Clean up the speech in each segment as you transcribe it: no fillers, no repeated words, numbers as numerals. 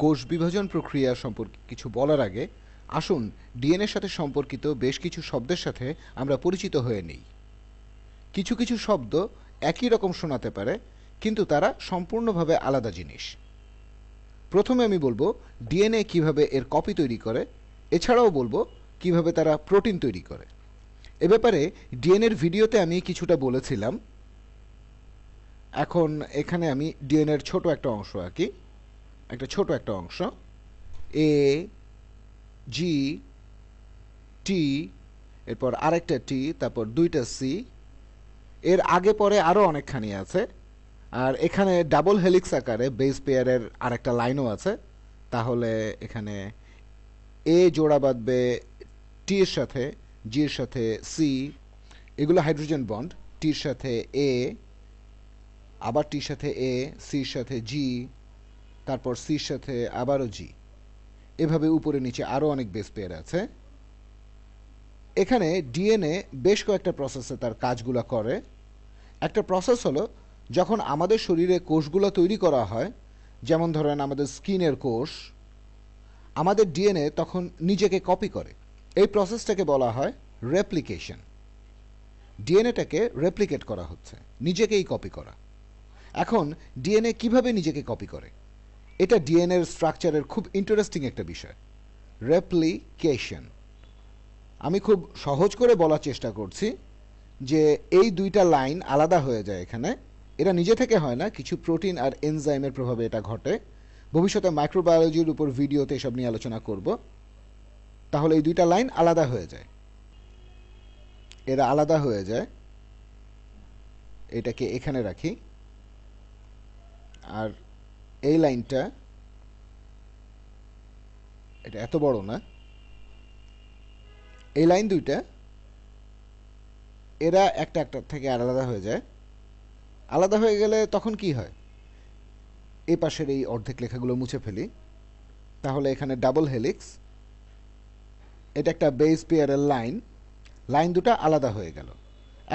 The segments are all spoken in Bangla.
কোষ বিভাজন প্রক্রিয়া সম্পর্কে কিছু বলার আগে আসুন ডিএনএর সাথে সম্পর্কিত বেশ কিছু শব্দের সাথে আমরা পরিচিত হয়ে নিই। কিছু কিছু শব্দ একই রকম শোনাতে পারে, কিন্তু তারা সম্পূর্ণভাবে আলাদা জিনিস। প্রথমে আমি বলবো ডিএনএ কিভাবে এর কপি তৈরি করে, এছাড়াও বলবো কিভাবে তারা প্রোটিন তৈরি করে। এ ব্যাপারে ডিএনএর ভিডিওতে আমি কিছুটা বলেছিলাম। এখন এখানে আমি ডিএনএর ছোট একটা অংশ আঁকি, ছোট একটা অংশ এ, জি, টি, এরপর আরেকটা টি, তারপর দুইটা সি, এর আগে পরে আরও অনেকখানি আছে। আর এখানে ডাবল হেলিক্স আকারে বেস পেয়ারের আরেকটা লাইনও আছে। তাহলে এখানে এ জোড়া বাঁধবে টি এর সাথে, জি এর সাথে সি, এগুলো হাইড্রোজেন বন্ড। টির সাথে এ, আবার টির সাথে এ, সির সাথে জি, তারপর সির সাথে আবারও জি। এভাবে উপরে নিচে আরও অনেক বেস পেয়ার আছে। এখানে ডিএনএ বেশ কয়েকটা প্রসেসে তার কাজগুলো করে। একটা প্রসেস হলো যখন আমাদের শরীরে কোষগুলো তৈরি করা হয়, যেমন ধরেন আমাদের স্কিনের কোষ, আমাদের ডিএনএ তখন নিজেকে কপি করে। এই প্রসেসটাকে বলা হয় রেপ্লিকেশন। ডিএনএটাকে রেপ্লিকেট করা হচ্ছে, নিজেকেই কপি করা। এখন ডিএনএ কিভাবে নিজেকে কপি করে, এটা ডিএনএর স্ট্রাকচারের খুব ইন্টারেস্টিং একটা বিষয়, রেপ্লিকেশন। আমি খুব সহজ করে বলার চেষ্টা করছি যে এই দুইটা লাইন আলাদা হয়ে যায় এখানে। এরা নিজে থেকে হয় না, কিছু প্রোটিন আর এনজাইমের প্রভাবে এটা ঘটে। ভবিষ্যতে মাইক্রোবায়োলজির উপর ভিডিওতে এসব নিয়ে আলোচনা করব। তাহলে এই দুইটা লাইন আলাদা হয়ে যায়, এরা আলাদা হয়ে যায়। এটাকে এখানে রাখি, আর এই লাইনটা, এটা এত বড় না, এই লাইন দুইটা এরা একটা একটা থেকে আলাদা হয়ে যায়। আলাদা হয়ে গেলে তখন কি হয়, এই পাশের এই অর্ধেক লেখাগুলো মুছে ফেলি। তাহলে এখানে ডাবল হেলিক্স, এটা একটা বেস পেয়ারের লাইন, লাইন দুটো আলাদা হয়ে গেল।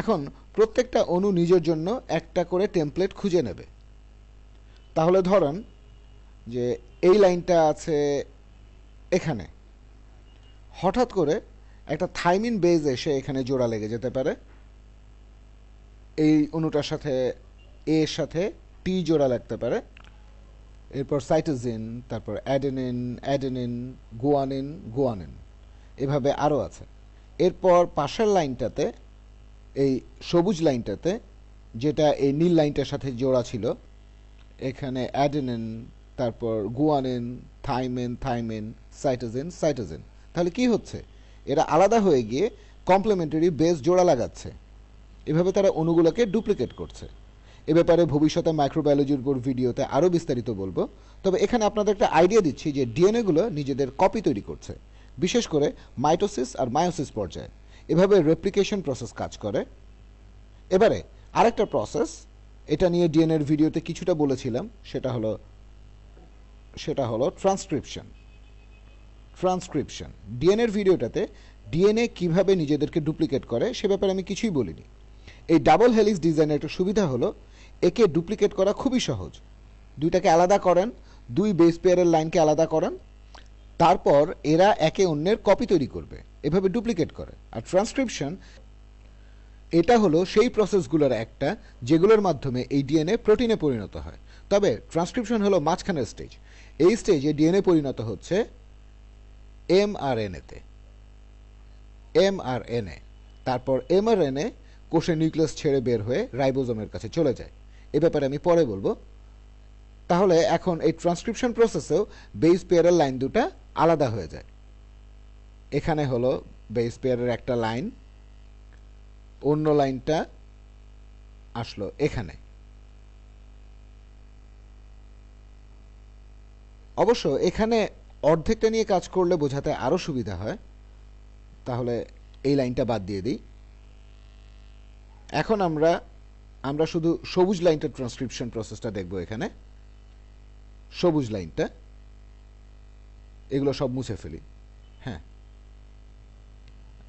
এখন প্রত্যেকটা অণু নিজের জন্য একটা করে টেমপ্লেট খুঁজে নেবে। তাহলে ধরেন যে এই লাইনটা আছে এখানে, হঠাৎ করে একটা থাইমিন বেজ এসে এখানে জোড়া লেগে যেতে পারে। এই অণুটার সাথে এর সাথে টি জোড়া লাগতে পারে, এরপর সাইটোজিন, তারপর অ্যাডেনিন, অ্যাডেনিন, গুয়ানিন, গুয়ানিন, এভাবে আরও আছে। এরপর পাশের লাইনটাতে, এই সবুজ লাইনটাতে, যেটা এই নীল লাইনটার সাথে জোড়া ছিল, এখানে অ্যাডেনিন, তারপর গুয়ানিন, থাইমিন, থাইমিন, সাইটোজিন, সাইটোজিন। তাহলে কি হচ্ছে, এরা আলাদা হয়ে গিয়ে কমপ্লিমেন্টারি বেস জোড়া লাগাচ্ছে। এভাবে তারা অণুগুলোকে ডুপ্লিকেট করছে। এ ব্যাপারে ভবিষ্যতে মাইক্রোবায়োলজির উপর ভিডিওতে আরও বিস্তারিত বলবো। তবে এখানে আপনাদের একটা আইডিয়া দিচ্ছি যে ডিএনএগুলো নিজেদের কপি তৈরি করছে, বিশেষ করে মাইটোসিস আর মায়োসিস পর্যায়ে। এভাবে রেপ্লিকেশন প্রসেস কাজ করে। এবারে আরেকটা প্রসেস, এটা নিয়ে ডিএনএর ভিডিওতে কিছুটা বলেছিলাম, সেটা হলো ট্রান্সক্রিপশন। ট্রান্সক্রিপশন ডিএনএর ভিডিওটাতে ডিএনএ কিভাবে নিজেদেরকে ডুপ্লিকেট করে সে ব্যাপারে আমি কিছুই বলিনি। এই ডাবল হেলিক্স ডিজাইনের একটা সুবিধা হলো একে ডুপ্লিকেট করা খুবই সহজ। দুইটাকে আলাদা করেন, দুই বেস পেয়ারের লাইনকে আলাদা করেন, তারপর এরা একে অন্যের কপি তৈরি করবে, এভাবে ডুপ্লিকেট করে। আর ট্রান্সক্রিপশন, এটা হলো সেই প্রসেসগুলোর একটা যেগুলোর মাধ্যমে এই ডিএনএ প্রোটিনে পরিণত হয়। তবে ট্রান্সক্রিপশন হলো মাঝখানের স্টেজ। এই স্টেজে ডিএনএ পরিণত হচ্ছে এমআরএনএতে, এমআরএনএ। তারপর এমআরএনএ কোষের নিউক্লিয়াস ছেড়ে বের হয়ে রাইবোজোমের কাছে চলে যায়। এ ব্যাপারে আমি পরে বলবো। তাহলে এখন এই ট্রান্সক্রিপশন প্রসেসেও বেস পেয়ারের লাইন দুটা আলাদা হয়ে যায়। এখানে হলো বেস পেয়ারের একটা লাইন, অন্য লাইনটা আসলো এখানে। অবশ্য এখানে অর্ধেকটা নিয়ে কাজ করলে বোঝাতে আরও সুবিধা হয়, তাহলে এই লাইনটা বাদ দিয়ে দিই। এখন আমরা শুধু সবুজ লাইনটার ট্রান্সক্রিপশন প্রসেসটা দেখব। এখানে সবুজ লাইনটা, এগুলো সব মুছে ফেলি। হ্যাঁ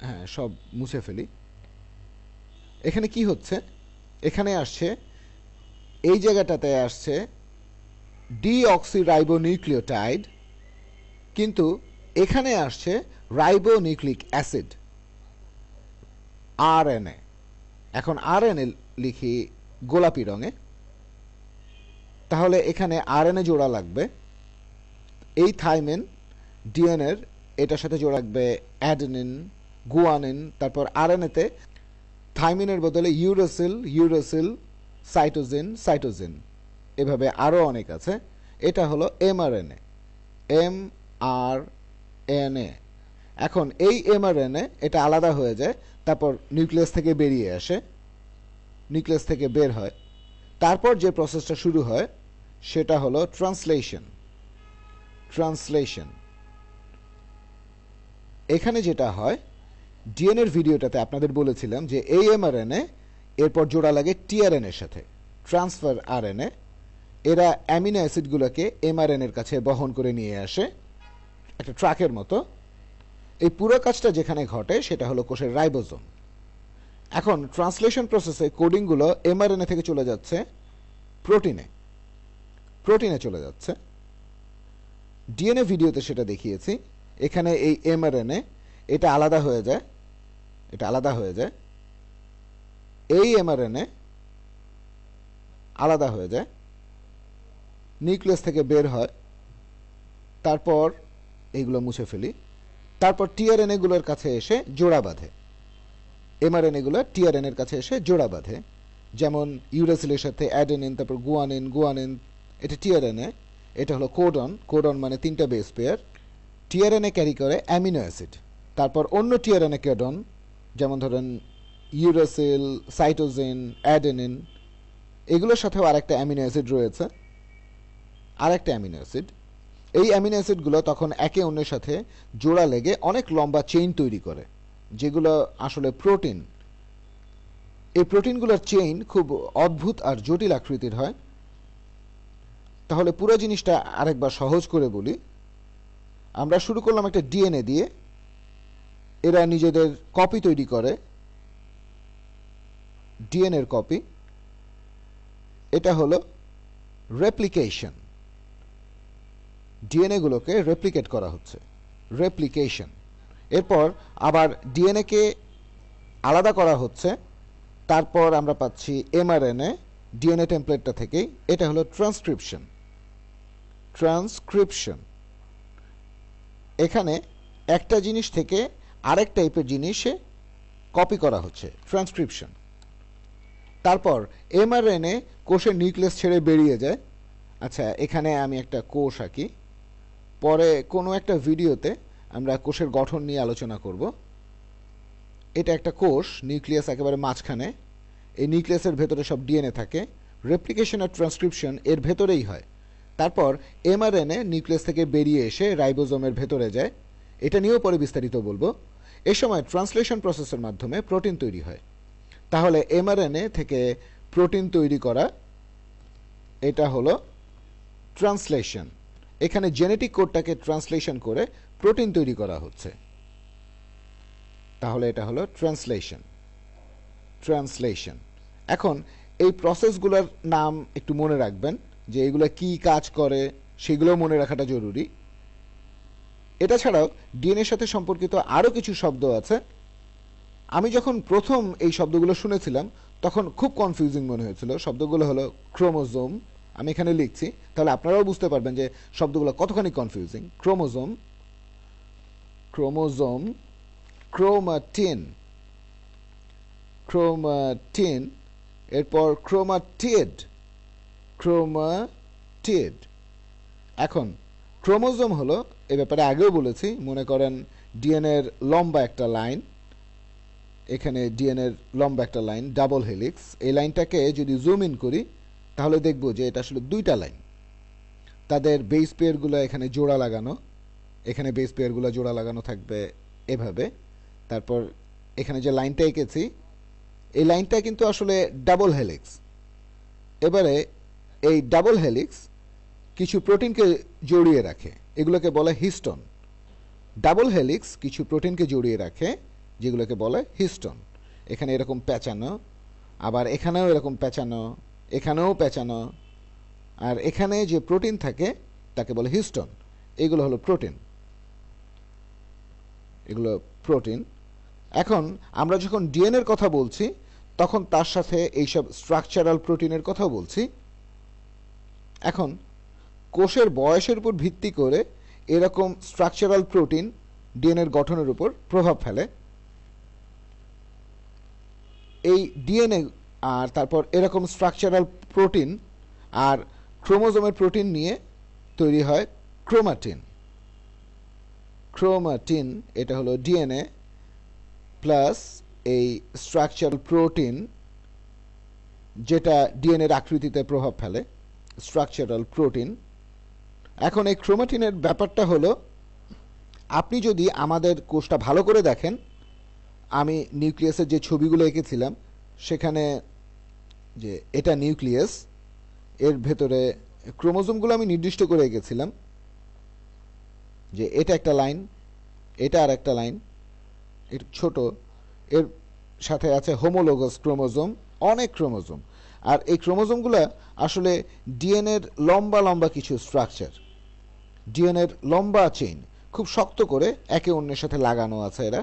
হ্যাঁ, সব মুছে ফেলি। এখানে কি হচ্ছে, এখানে আসছে, এই জায়গাটাতে আসছে ডিঅক্সিরাইবোনিউক্লিওটাইড, কিন্তু এখানে আসছে রাইবোনিউক্লিক অ্যাসিড, আরএনএ। এখন আরএনএ লিখি গোলাপি রঙে, তাহলে এখানে আরএনএ জোড়া লাগবে। এই থাইমিন ডিএনএর এটার সাথে জোড়া লাগবে অ্যাডেনিন, গুয়ানিন, তারপর আরএনএতে থাইমিনের বদলে ইউরোসিল, ইউরোসিল, সাইটোজিন, সাইটোজিন, এভাবে আরও অনেক আছে। এটা হলো এমআরএনএ, এমআরএনএ। এখন এই এমআরএনএ এটা আলাদা হয়ে যায়, তারপর নিউক্লিয়াস থেকে বেরিয়ে আসে, নিউক্লিয়াস থেকে বের হয়। তারপর যে প্রসেসটা শুরু হয় সেটা হলো ট্রান্সলেশন। ট্রান্সলেশন এখানে যেটা হয়, ডিএনএর ভিডিওটাতে আপনাদের বলেছিলাম যে এই এমআরএনএ এরপর জোড়া লাগে টিআরএনএর সাথে, ট্রান্সফার আরএনএ। এরা অ্যামিনো অ্যাসিডগুলোকে এমআরএনএর কাছে বহন করে নিয়ে আসে একটা ট্রাকের মতো। এই পুরো কাজটা যেখানে ঘটে সেটা হলো কোষের রাইবোজোম। এখন ট্রান্সলেশন প্রসেসে কোডিংগুলো এমআরএনএ থেকে চলে যাচ্ছে প্রোটিনে, প্রোটিনে চলে যাচ্ছে। ডিএনএ ভিডিওতে সেটা দেখিয়েছি। এখানে এই এমআরএনএ এটা আলাদা হয়ে যায়, এটা আলাদা হয়ে যায়, এই এমআরএনএ আলাদা হয়ে যায়, নিউক্লিয়াস থেকে বের হয়, তারপর এইগুলো মুছে ফেলি, তারপর টিআরএনএগুলোর কাছে এসে জোড়া বাঁধে। এমআরএনএগুলো টিআরএনএর কাছে এসে জোড়া বাঁধে, যেমন ইউরাসিলের সাথে অ্যাডেনিন, তারপর গুয়ানিন, গুয়ানিন, এটা টিআরএনএ। এটা হলো কোডন, কোডন মানে 3টা বেস পেয়ার। টিআরএনএ ক্যারি করে অ্যামিনো অ্যাসিড, তারপর অন্য টিআরএনএ কোডন, যেমন ধরেন ইউরাসিল, সাইটোজিন, অ্যাডেনিন, এগুলোর সাথেও আরেকটা অ্যামিনো অ্যাসিড রয়েছে, আরেকটা অ্যামিনো অ্যাসিড। এই অ্যামিনো অ্যাসিডগুলো তখন একে অন্যের সাথে জোড়া লেগে অনেক লম্বা চেইন তৈরি করে, যেগুলো আসলে প্রোটিন। এই প্রোটিনগুলোর চেইন খুব অদ্ভুত আর জটিল আকৃতির হয়। তাহলে পুরো জিনিসটা আরেকবার সহজ করে বলি। আমরা শুরু করলাম একটা ডিএনএ দিয়ে, এরা নিজেদের কপি তৈরি করে, ডিএনএর কপি। এটা হলো রেপ্লিকেশন, ডিএনএগুলোকে রেপ্লিকেট করা হচ্ছে, রেপ্লিকেশন। এরপর আবার ডিএনএকে আলাদা করা হচ্ছে, তারপর আমরা পাচ্ছি এমআরএনএ ডিএনএ টেমপ্লেটটা থেকেই। এটা হলো ট্রান্সক্রিপশন, ট্রান্সক্রিপশন। এখানে একটা জিনিস থেকে আরেক টাইপের জিনিসে কপি করা হচ্ছে, ট্রান্সক্রিপশন। তারপর এমআরএনএ কোষের নিউক্লিয়াস ছেড়ে বেরিয়ে যায়। আচ্ছা, এখানে আমি একটা কোষ আঁকি, পরে কোনো একটা ভিডিওতে আমরা কোষের গঠন নিয়ে আলোচনা করব। এটা একটা কোষ, নিউক্লিয়াস একেবারে মাঝখানে। এই নিউক্লিয়াসের ভেতরে সব ডিএনএ থাকে। রেপ্লিকেশন আর ট্রান্সক্রিপশন এর ভেতরেই হয়। তারপর এমআরএনএ নিউক্লিয়াস থেকে বেরিয়ে এসে রাইবোজোমের ভেতরে যায়। এটা নিয়েও পরে বিস্তারিত বলবো। এই সময় ট্রান্সলেশন প্রসেসের মাধ্যমে প্রোটিন তৈরি হয়। তাহলে এমআরএনএ থেকে প্রোটিন তৈরি করা, এটা হলো ট্রান্সলেশন। এখানে জেনেটিক কোডটাকে ট্রান্সলেশন করে প্রোটিন তৈরি করা হচ্ছে। তাহলে এটা হলো ট্রান্সলেশন, ট্রান্সলেশন। এখন এই প্রসেসগুলোর নাম একটু মনে রাখবেন, যে এগুলো কি কাজ করে সেগুলো মনে রাখাটা জরুরি। এটা ছাড়াও ডিএনএর সাথে সম্পর্কিত আরও কিছু শব্দ আছে। আমি যখন প্রথম এই শব্দগুলো শুনেছিলাম তখন খুব কনফিউজিং মনে হয়েছিল। শব্দগুলো হলো ক্রোমোজোম, আমি এখানে লিখছি, তাহলে আপনারাও বুঝতে পারবেন যে শব্দগুলো কতখানি confusing. Chromosome, chromosome, chromatin, chromatin, এরপর ক্রোমাটিড, ক্রোমাটিড। এখন ক্রোমোজোম হলো, এ ব্যাপারে আগেও বলেছি, মনে করেন ডিএনএর লম্বা একটা লাইন, এখানে ডিএনএর লম্বা একটা লাইন, ডাবল হেলিক্স। এই লাইনটাকে যদি জুম ইন করি তাহলে দেখব যে এটা আসলে 2টা লাইন। তাদের বেস পেয়ারগুলো এখানে জোড়া লাগানো, এখানে বেস পেয়ারগুলো জোড়া লাগানো থাকবে এভাবে। তারপর এখানে যে লাইনটা এঁকেছি, এই লাইনটা কিন্তু আসলে ডাবল হেলিক্স। এবারে এই ডাবল হেলিক্স কিছু প্রোটিনকে জড়িয়ে রাখে, এগুলোকে বলে হিস্টোন। ডাবল হেলিক্স কিছু প্রোটিনকে জড়িয়ে রাখে, যেগুলোকে বলে হিস্টোন। এখানে এরকম পেঁচানো, আবার এখানেও এরকম পেঁচানো, এখানেও পেঁচানো, আর এখানে যে প্রোটিন থাকে তাকে বলে হিস্টোন। এগুলো হলো প্রোটিন, এগুলো প্রোটিন। এখন আমরা যখন ডিএনএর কথা বলছি তখন তার সাথে এইসব স্ট্রাকচারাল প্রোটিনের কথাও বলছি। এখন কোষের বয়সের উপর ভিত্তি করে এরকম স্ট্রাকচারাল প্রোটিন ডিএনএর গঠনের উপর প্রভাব ফেলে। এই ডিএনএ আর তারপর এরকম স্ট্রাকচারাল প্রোটিন আর ক্রোমোজোমের প্রোটিন নিয়ে তৈরি হয় ক্রোমাটিন। ক্রোমাটিন এটা হলো ডিএনএ প্লাস এই স্ট্রাকচারাল প্রোটিন যেটা ডিএনএর আকৃতিতে প্রভাব ফেলে, স্ট্রাকচারাল প্রোটিন। এখন এই ক্রোমাটিনের ব্যাপারটা হলো, আপনি যদি আমাদের কোষটা ভালো করে দেখেন, আমি নিউক্লিয়াসের যে ছবিগুলো এঁকেছিলাম সেখানে যে এটা নিউক্লিয়াস, এর ভেতরে ক্রোমোজোমগুলো আমি নির্দিষ্ট করে এঁকেছিলাম যে এটা একটা লাইন, এটা আর একটা লাইন, এর ছোট, এর সাথে আছে হোমোলোগাস ক্রোমোজোম, অনেক ক্রোমোজোম। আর এই ক্রোমোজোমগুলো আসলে ডিএনএর লম্বা লম্বা কিছু স্ট্রাকচার, ডিএনএর লম্বা চেইন, খুব শক্ত করে একে অন্যের সাথে লাগানো আছে এরা।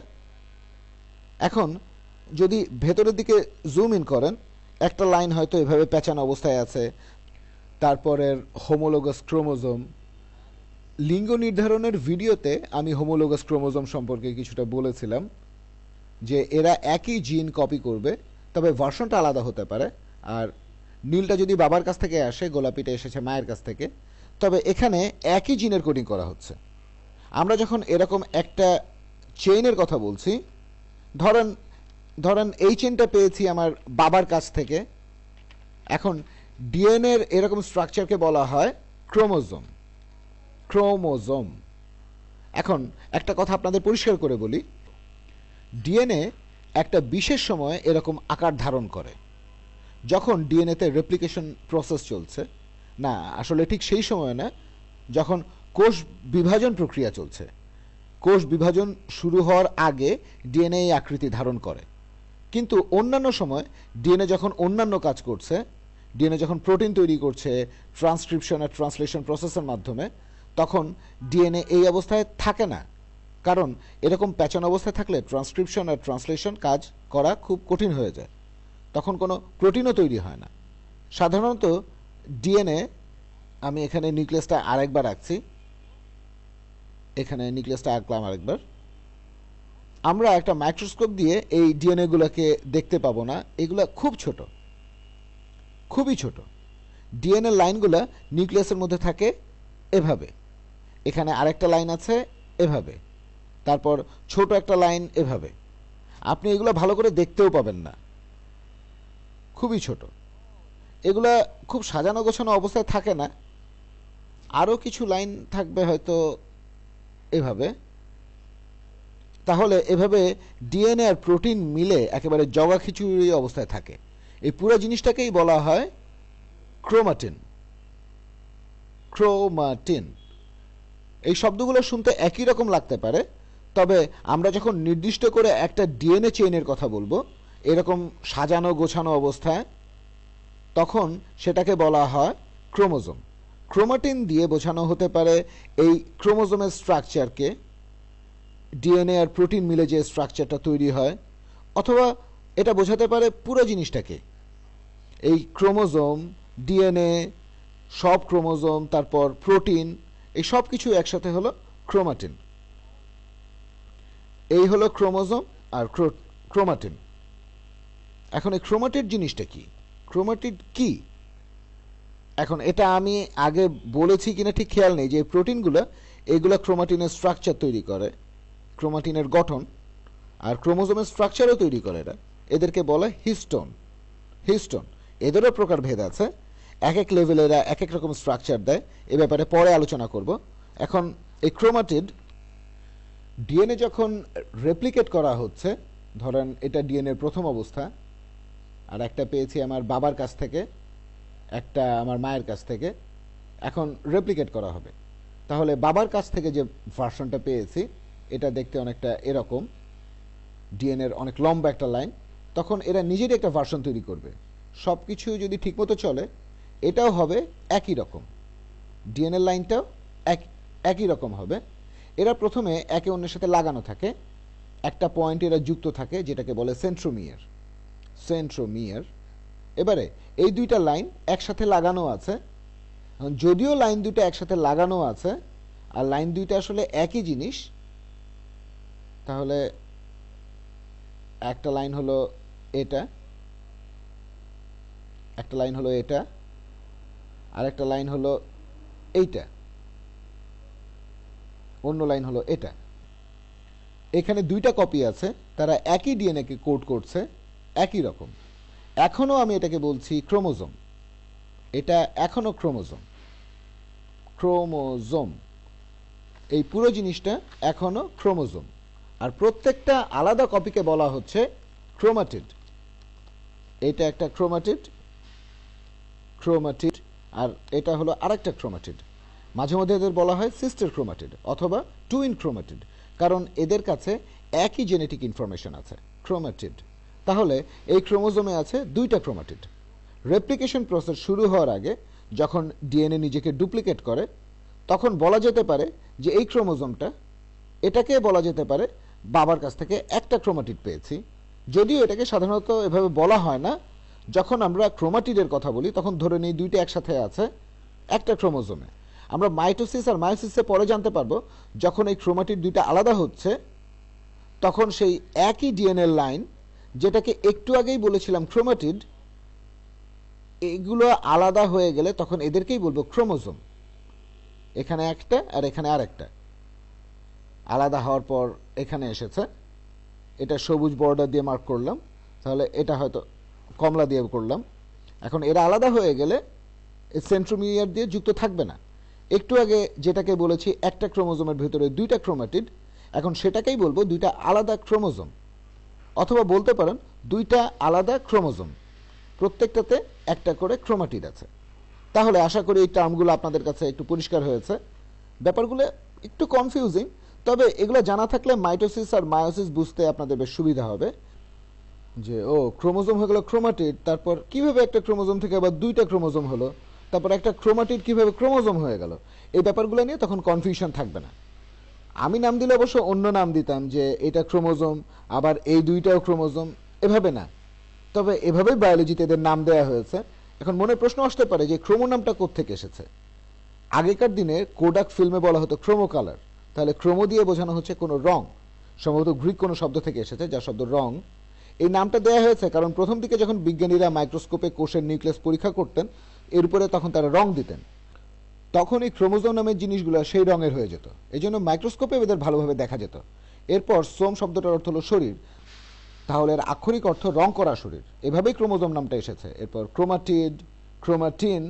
এখন যদি ভেতরের দিকে জুম ইন করেন, একটা লাইন হয়তো এভাবে পেঁচানো অবস্থায় আছে, তারপরের হোমোলোগাস ক্রোমোজোম। লিঙ্গ নির্ধারণের ভিডিওতে আমি হোমোলোগাস ক্রোমোজোম সম্পর্কে কিছুটা বলেছিলাম যে এরা একই জিন কপি করবে, তবে ভার্সনটা আলাদা হতে পারে। আর নীলটা যদি বাবার কাছ থেকে আসে, গোলাপিটা এসেছে মায়ের কাছ থেকে, তবে এখানে একই জিনের কোডিং করা হচ্ছে। আমরা যখন এরকম একটা চেইনের কথা বলছি, ধরেন ধরেন এই চেইনটা পেয়েছি আমার বাবার কাছ থেকে। এখন ডিএনএর এরকম স্ট্রাকচারকে বলা হয় ক্রোমোজোম। ক্রোমোজোম। এখন একটা কথা আপনাদের পরিষ্কার করে বলি, ডিএনএ একটা বিশেষ সময়ে এরকম আকার ধারণ করে যখন ডিএনএতে রেপ্লিকেশন প্রসেস চলছে। না, আসলে ঠিক সেই সময় না, যখন কোষ বিভাজন প্রক্রিয়া চলছে। কোষ বিভাজন শুরু হওয়ার আগে ডিএনএ এই আকৃতি ধারণ করে। কিন্তু অন্যান্য সময় ডিএনএ যখন অন্যান্য কাজ করছে, ডিএনএ যখন প্রোটিন তৈরি করছে ট্রান্সক্রিপশন আর ট্রান্সলেশন প্রসেসের মাধ্যমে, তখন ডিএনএ এই অবস্থায় থাকে না। কারণ এরকম প্যাচানো অবস্থায় থাকলে ট্রান্সক্রিপশন আর ট্রান্সলেশন কাজ করা খুব কঠিন হয়ে যায়, তখন কোনো প্রোটিনও তৈরি হয় না। সাধারণত ডিএনএ, আমি এখানে নিউক্লিয়াসটা আরেকবার রাখছি, এখানে নিউক্লিয়াসটা আঁকলাম আরেকবার। আমরা একটা মাইক্রোস্কোপ দিয়ে এই ডিএনএগুলোকে দেখতে পাবো না, এগুলো খুব ছোট, খুবই ছোট। ডিএনএ লাইনগুলো নিউক্লিয়াসের মধ্যে থাকে এভাবে, এখানে আরেকটা লাইন আছে এভাবে, তারপর ছোট একটা লাইন এভাবে। আপনি এগুলো ভালো করে দেখতেও পাবেন না, খুবই ছোট। এগুলা খুব সাজানো গোছানো অবস্থায় থাকে না, আরও কিছু লাইন থাকবে হয়তো এভাবে। তাহলে এভাবে ডিএনএ আর প্রোটিন মিলে একেবারে জগা খিচুড়ি অবস্থায় থাকে। এই পুরো জিনিসটাকেই বলা হয় ক্রোমাটিন। ক্রোমাটিন। এই শব্দগুলো শুনতে একই রকম লাগতে পারে, তবে আমরা যখন নির্দিষ্ট করে একটা ডিএনএ চেইনের কথা বলবো এরকম সাজানো গোছানো অবস্থায়, তখন সেটাকে বলা হয় ক্রোমোজোম। ক্রোমাটিন দিয়ে বোঝানো হতে পারে এই ক্রোমোজোমের স্ট্রাকচারকে, ডিএনএ আর প্রোটিন মিলে যে স্ট্রাকচারটা তৈরি হয়, অথবা এটা বোঝাতে পারে পুরো জিনিসটাকে, এই ক্রোমোজোম, ডিএনএ, সব ক্রোমোজোম, তারপর প্রোটিন, এই সব কিছু একসাথে হলো ক্রোমাটিন। এই হলো ক্রোমোজোম আর ক্রোমাটিন। এখন এই ক্রোমাটিড জিনিসটা কি? ক্রোমাটিড কি? এখন এটা আমি আগে বলেছি কিনা ঠিক খেয়াল নেই, যে প্রোটিনগুলো এগুলো ক্রোমাটিনের স্ট্রাকচার তৈরি করে, ক্রোমাটিনের গঠন, আর ক্রোমোজোমের স্ট্রাকচারও তৈরি করে এরা। এদেরকে বলে হিস্টোন। হিস্টোন এদেরও প্রকারভেদ আছে, এক এক লেভেলে এরা এক এক রকম স্ট্রাকচার দেয়, এ ব্যাপারে পরে আলোচনা করব। এখন এই ক্রোমাটিড ডিএনএ যখন রেপ্লিকেট করা হচ্ছে, ধরেন এটা ডিএনএর প্রথম অবস্থা, আর একটা পেয়েছি আমার বাবার কাছ থেকে, একটা আমার মায়ের কাছ থেকে, এখন রেপ্লিকেট করা হবে। তাহলে বাবার কাছ থেকে যে ভার্সনটা পেয়েছি এটা দেখতে অনেকটা এরকম, ডিএনএর অনেক লম্বা একটা লাইন। তখন এরা নিজেরই একটা ভার্সন তৈরি করবে। সব কিছু যদি ঠিকমতো চলে, এটাও হবে একই রকম, ডিএনএ লাইনটাও একই রকম হবে। এরা প্রথমে একে অন্যের সাথে লাগানো থাকে, একটা পয়েন্ট এরা যুক্ত থাকে যেটাকে বলে সেন্ট্রোমিয়ার। সেন্ট্রোমিয়ার এবারে এই দুইটা লাইন একসাথে লাগানো আছে। যদিও লাইন দুটো একসাথে লাগানো আছে আর লাইন দুইটা আসলে একই জিনিস, তাহলে একটা লাইন হলো এটা, একটা লাইন হলো এটা, আর একটা লাইন হলো এইটা, অন্য লাইন হলো এটা। এখানে দুইটা কপি আছে, তারা একই ডিএনএ কে কোড করছে একই রকম। এখনো আমি এটাকে বলছি ক্রোমোজোম, এটা এখনো ক্রোমোজোম। ক্রোমোজোম এই পুরো জিনিসটা এখনো ক্রোমোজোম, আর প্রত্যেকটা আলাদা কপিকে বলা হচ্ছে ক্রোমাটিড। এটা একটা ক্রোমাটিড, ক্রোমাটিড, আর এটা হলো আরেকটা ক্রোমাটিড। মাঝে মধ্যে এদের বলা হয় সিস্টার ক্রোমাটিড অথবা টুইন ক্রোমাটিড, কারণ এদের কাছে একই জেনেটিক ইনফরমেশন আছে, ক্রোমাটিড। তাহলে এই ক্রোমোজোমে আছে দুইটা ক্রোমাটিড। রেপ্লিকেশন প্রসেস শুরু হওয়ার আগে যখন ডিএনএ নিজেকে ডুপ্লিকেট করে, তখন বলা যেতে পারে যে এই ক্রোমোজোমটা, এটাকে বলা যেতে পারে বাবার কাছ থেকে একটা ক্রোমাটিড পেয়েছি। যদিও এটাকে সাধারণত এভাবে বলা হয় না, যখন আমরা ক্রোমাটিডের কথা বলি তখন ধরে নিই দুইটা একসাথে আছে একটা ক্রোমোজোমে। আমরা মাইটোসিস আর মায়োসিসে পরে জানতে পারবো, যখন এই ক্রোমাটিড দুইটা আলাদা হচ্ছে তখন সেই একই ডিএনএ লাইন, যেটাকে একটু আগেই বলেছিলাম ক্রোমাটিড, এগুলো আলাদা হয়ে গেলে তখন এদেরকেই বলবো ক্রোমোজোম। এখানে একটা আর এখানে আরেকটা আলাদা হওয়ার পর এখানে এসেছে, এটা সবুজ বর্ডার দিয়ে মার্ক করলাম, তাহলে এটা হয়তো কমলা দিয়ে করলাম। এখন এরা আলাদা হয়ে গেলে সেন্ট্রোমিয়ার দিয়ে যুক্ত থাকবে না। একটু আগে যেটাকে বলেছি একটা ক্রোমোজোমের ভিতরে দুইটা ক্রোমাটিড, এখন সেটাকেই বলবো দুইটা আলাদা ক্রোমোজোম, অথবা বলতে পারেন দুইটা আলাদা ক্রোমোজোম, প্রত্যেকটাতে একটা করে ক্রোমাটিড আছে। তাহলে আশা করি এই টার্মগুলো আপনাদের কাছে একটু পরিষ্কার হয়েছে। ব্যাপারগুলো একটু কনফিউজিং, তবে এগুলো জানা থাকলে মাইটোসিস আর মায়োসিস বুঝতে আপনাদের বেশ সুবিধা হবে। যে ও ক্রোমোজোম হয়ে গেল ক্রোমাটিড, তারপর কিভাবে একটা ক্রোমোজোম থেকে আবার দুইটা ক্রোমোজোম হলো, তারপর একটা ক্রোমাটিড কিভাবে ক্রোমোজোম হয়ে গেল, এই ব্যাপারগুলো নিয়ে তখন কনফিউশন থাকবে না। আমি নাম দিলে অবশ্য অন্য নাম দিতাম, যে এটা ক্রোমোজোম আবার এই দুইটাও ক্রোমোজোম, এভাবে না। তবে এভাবেই বায়োলজিতে এদের নাম দেওয়া হয়েছে। এখন মনে প্রশ্ন আসতে পারে যে ক্রোমো নামটা কোত্থেকে এসেছে। আগেকার দিনে কোডাক ফিল্মে বলা হতো ক্রোমো কালার, তাহলে ক্রোমো দিয়ে বোঝানো হচ্ছে কোনো রং, সম্ভবত গ্রিক কোনো শব্দ থেকে এসেছে যার শব্দ রং। এই নামটা দেওয়া হয়েছে কারণ প্রথম দিকে যখন বিজ্ঞানীরা মাইক্রোস্কোপে কোষের নিউক্লিয়াস পরীক্ষা করতেন, এর উপরে তখন তারা রং দিতেন, তখন এই ক্রোমোজোম নামের জিনিসগুলো সেই রঙের হয়ে যেত, এই জন্য মাইক্রোস্কোপে এদের ভালোভাবে দেখা যেত। এরপর সোম শব্দটার অর্থ হলো শরীর, তাহলে এর আক্ষরিক অর্থ রং করা শরীর, এভাবেই ক্রোমোজোম নামটা এসেছে। এরপর ক্রোমাটিড, ক্রোমাটিন,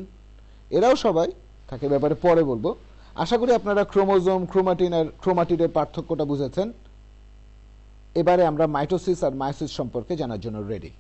এরাও সবাই থাকে, ব্যাপারে পরে বলবো। আশা করি আপনারা ক্রোমোজোম, ক্রোমাটিন আর ক্রোমাটিডের পার্থক্যটা বুঝেছেন। এবারে আমরা মাইটোসিস আর মায়োসিস সম্পর্কে জানার জন্য রেডি।